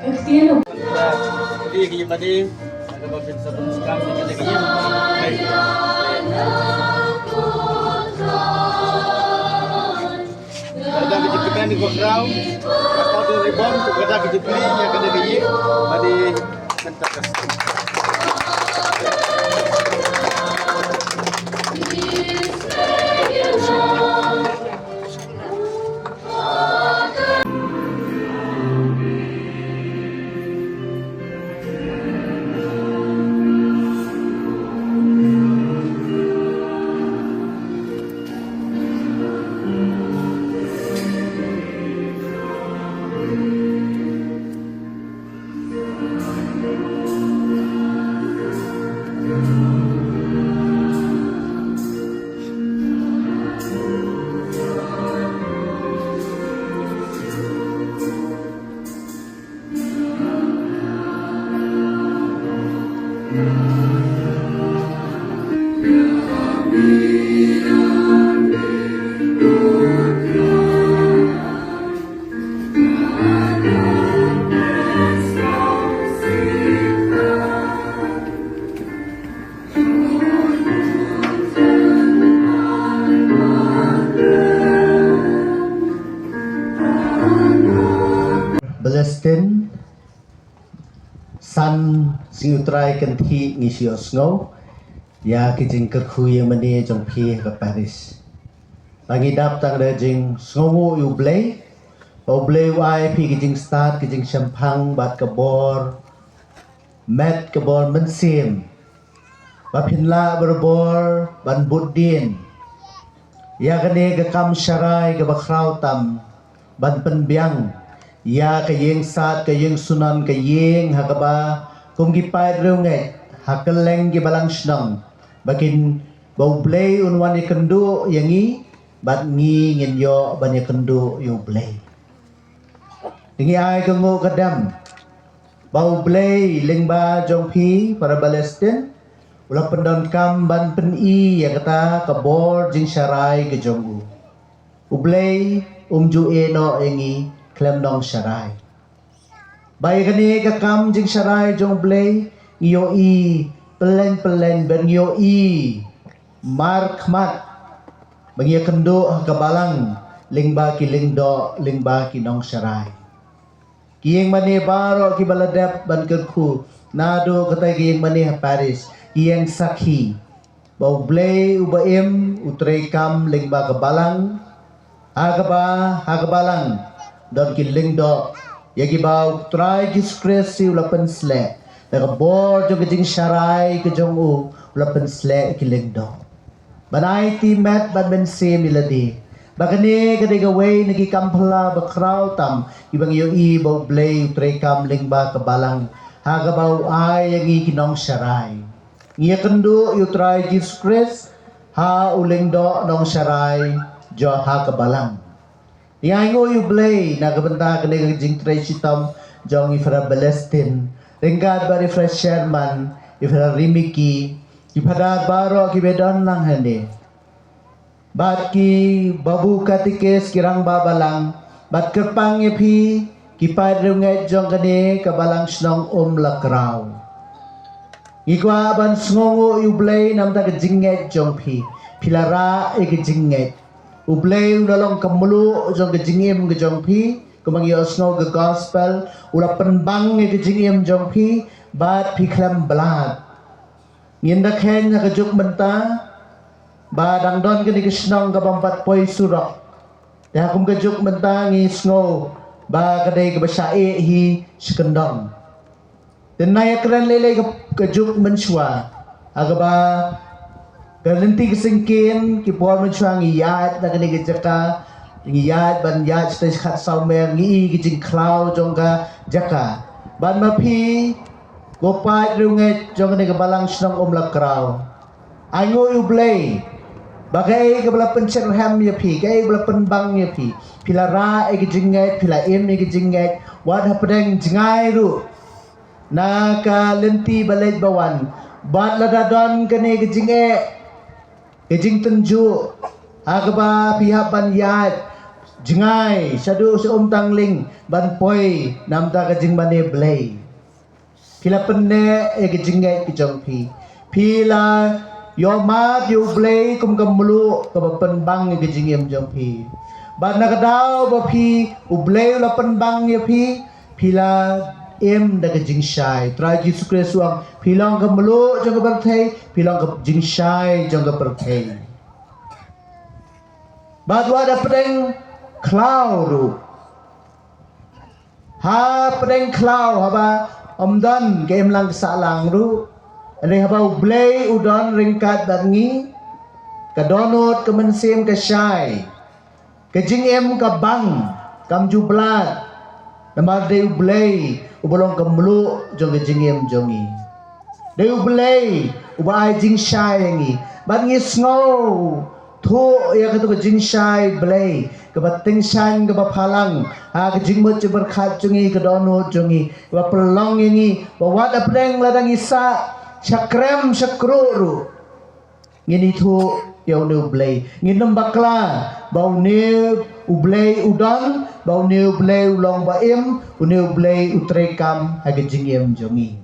Cristiano. Jadi kaya tadi ada bagian satu sekarang kita kaya baik. Ada kejepitan di background atau di rebound kita kejepit yang kena kaya pada mencatat. Palestine san singutrai kan thi ngisios ngau ya kijing kerkhu yang mani jong phi ke Paris pangidap tang de jing sngomu yu blay o blay wai phi kijing start kijing champang bat kabor met kabor mensim ba phinla berbor ban buddin ya kane ke kam sharai ke bakrau tam ban penbiang ya kayeng sat kayeng sunan kayeng hakaba kum gi pai rungai hakeleng gi balang snong bakin bau blay unwan ikendu yangi bat ngi ngin yo ban ikendu yo blay dingi ai kengo kadam bau blay lingba jong phi para Palestine ulah pendon kam ban pen i ya kata kabor jing syarai ke jong u blay ju eno yangi klem dong syarai bai kani ka kam jing syarai jong blay yo i pelen ben yo i mark mat bagi kendo ka balang lingba ki lingdo lingba ki dong syarai kieng mani baro ki baladap ban kerku nado katay kieng mani Paris kieng sakhi bau blay ubaim utrei kam lingba ka balang hagabalang don kiling do yagi bau try discrecy ulapan sle daga bor jo gijing syarai ke jong u ulapan sle kiling do banai ti met ban ben sim iladi bagani gade gaway nagi kampala bakraw tam ibang yo i bau blay trekam lingba kabalang haga bau ay yagi kinong syarai ngiya kendo yu try discrecy ha uling do nong syarai jo ha kabalang yang ingo yu blay nagabenta kani jing Tracy Tom jong ifra Palestine ringkad bari fresh Sherman ifra Rimiki ipada baro ki bedon lang hande bat ki babu katikes kirang babalang bat kerpang yepi ki padrunget jong kani kabalang snong lakraw ikwa ban sngongo yu blay namta ke jinget jong pi pilara e ke jinget ublay ulalong kamulu jong ke jingim ke jong pi kumang yosno ke gospel ula penbang ke jingim jong pi bat piklam blad nginda khen ke juk menta badang don ke kisnong ke bampat poi surok ya kum ke juk menta ngi snow ba kadai ke basae hi sekendong dan naya keren lele ke juk menswa agaba Galenti kesingkin ki por menchuang iyat na kani jaka iyat ban yat stage khat saumer ngi ki jing cloud jongka jaka ban mapi gopat runget jong kani balang snong lakraw ango yu blay bagai ke bala pencerham ya pi kai bala penbang ya pi pilara e ki jinget pila em e ki jinget wad hapdeng jingai ru na ka lenti balai bawan bat ladadon kani ki jinget Kejing tenju agaba pihak ban yat Jingai syadu si tang ling ban poi nam ta ka jing bane blay. Pila penne e ke jingai ke jong pila yo mat yo blay kum kamulu ka pen bang e ke jingem jong ban na kadao ba u blay la pen bang ye pila em da ke jing shai tra Yesus Kristus ang pilang kamulu jong ka berthai pilang ka jing shai jong ka berthai. Badwa da pedeng cloud ha pedeng cloud haba omdan game lang salang ru re haba ublay udon ringkat dangi kadonot kemensim ke syai ke jingem ka bang kam jublat namar de ublay ubolong kemlu jong ke jingem jongi de ublay ubai jing syai yangi bangi snow thu ya katu ke jing syai blay ke bating shan ke bapalang ha ke jing mut berkat jungi ke dono jungi ba pelong yangi ba wada pedeng ladang isa syakrem syakru ngini thu yau ne blay nginam bakla bau ne ublay udon bau ne ublay ulong baim ne ublay utrekam ha ke jingem jongi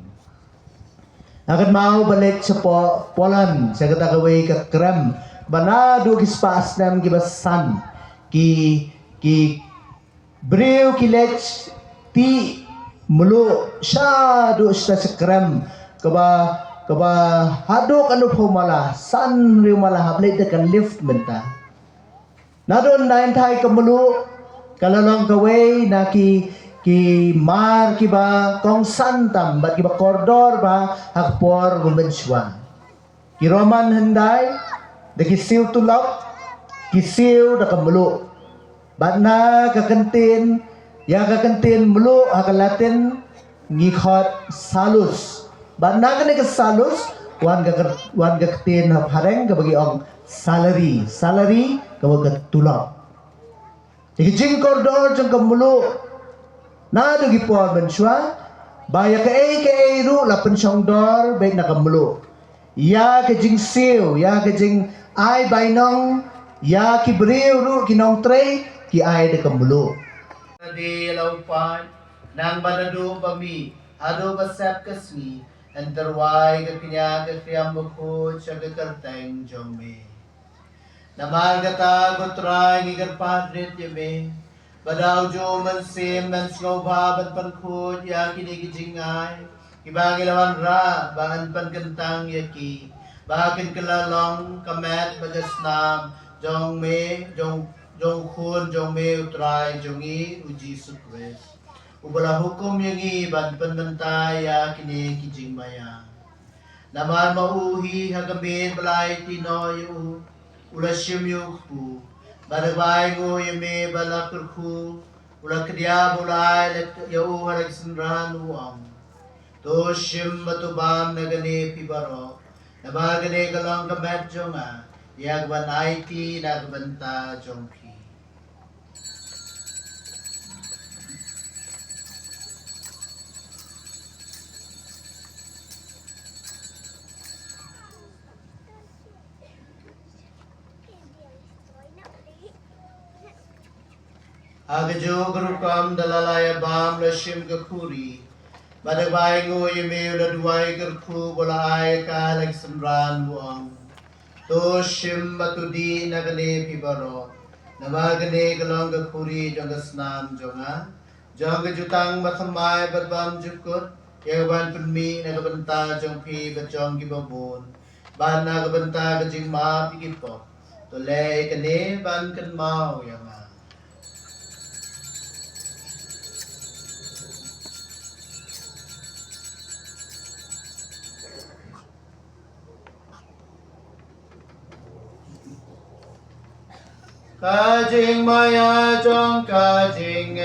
akan mau balik sa Poland sa kata kaway ka krem banado kispas nam kibasan ki brew ki lech ti mulu syado sa krem kaba hadok anu pumala san riu mala hablay de kan lift menta nadon dain thai kamulu kalalong kaway na ki mar ki ba kong santam bat ki ba koridor ba hakpor gumbenswa ki roman henday de ki siw tulap ki siw da kamulu bat na kakentin ya kakentin mulu hakalatin ngikhot salus bat na kene ke salus wan kakentin hareng ka bagi ong salary ka bagi tulap jadi jing koridor jeng kamulu nado gipon benswa baya ke ru la pensong dor baik na kamulu ya ke jing siu ya ke jing ai bainong ya ki briu ru kinong tre ki ai de kamulu de laupan nang banadu bami ado basap kasmi antarwai ke knya ke kriam buku chaga karteng jome namar gata gutrai ngigar padrit yeme Badau jo mensim dan sloba ban pankut ya kini kijingai ibagi lawan ra bangan pan kentang yaki bahakin kelalong kamet bagasnam jong me jong khun jong me utrai jongi uji sukres ubala hukum yangi ban panbantai ya kini kijing maya namar mauhi hagamin balai tino yu ulasyum yukpu Badabay ngo yame balakurku ula kediya bulay yau halag senran uang toshim batubam nagane pibaro nabagane galang kamet jonga yagban IT nagbanta jongki Agajo garukam dalalaya bam lashim kakuri Badabay ngo yame uladuay garku bulay kahalag senran uang toshim batudi nagane pibaro namagane galang kakuri jongasnam jonga jonga jutang mathamay badbam jukut yawan penmi nagabanta jongpi bajong gibabon ban nagabanta kajing ma pikipok tolay kane ban kan mau yanga Kajing maya jong kajing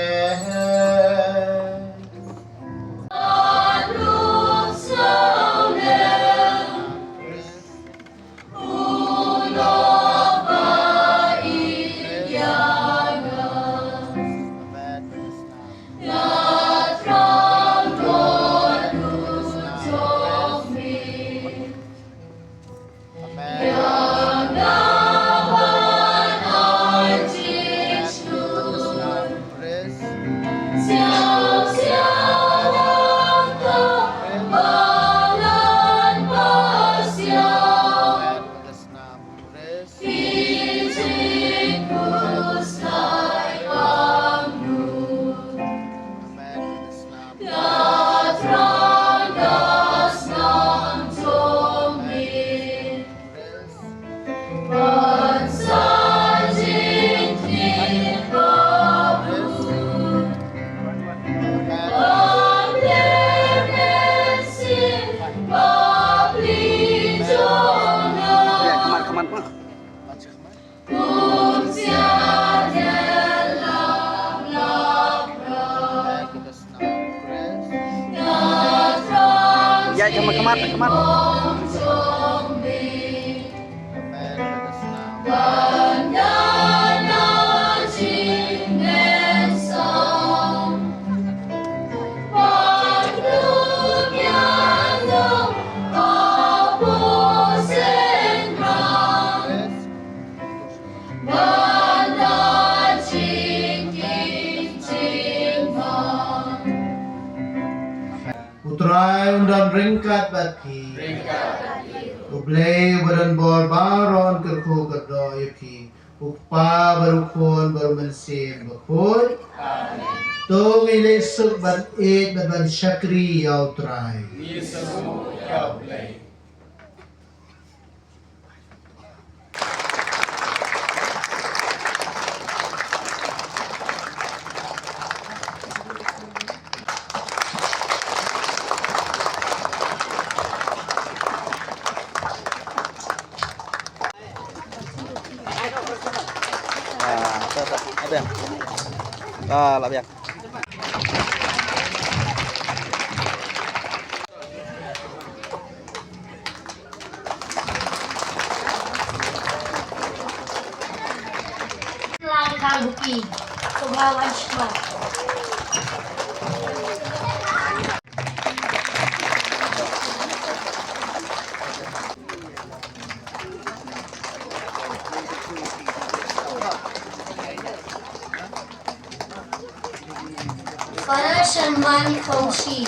Ay, kamat. Utray undan ringkat bati. Ublay badan bor baron kerku kerdo yuki. Ukpa barukun barumensin bakun. Tung ilisuk ban it ban syakri yau tray. Apa yang? Lah yang. Langkah buki, kebawan semua. Para Shalman Fauci.